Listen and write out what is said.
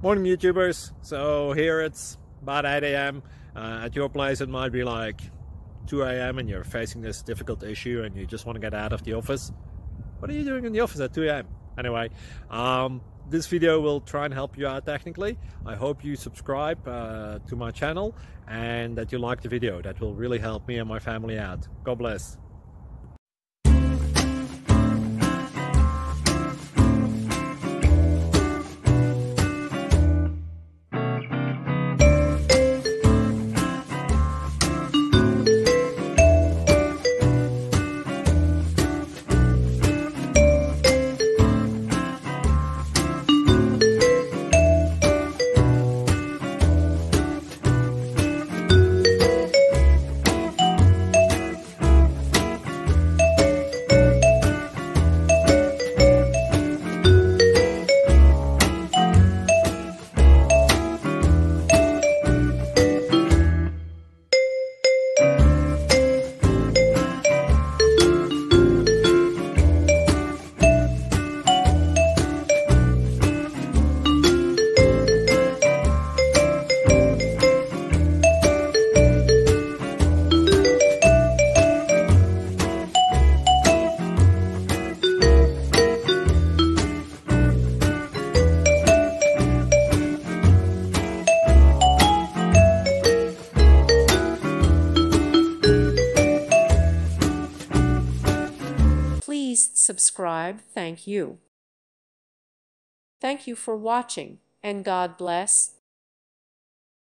Morning YouTubers. So here it's about 8 a.m. At your place it might be like 2 a.m. and you're facing this difficult issue and you just want to get out of the office. What are you doing in the office at 2 a.m.? Anyway, this video will try and help you out technically. I hope you subscribe to my channel and that you like the video. That will really help me and my family out. God bless. Please subscribe. Thank you. Thank you for watching, and God bless.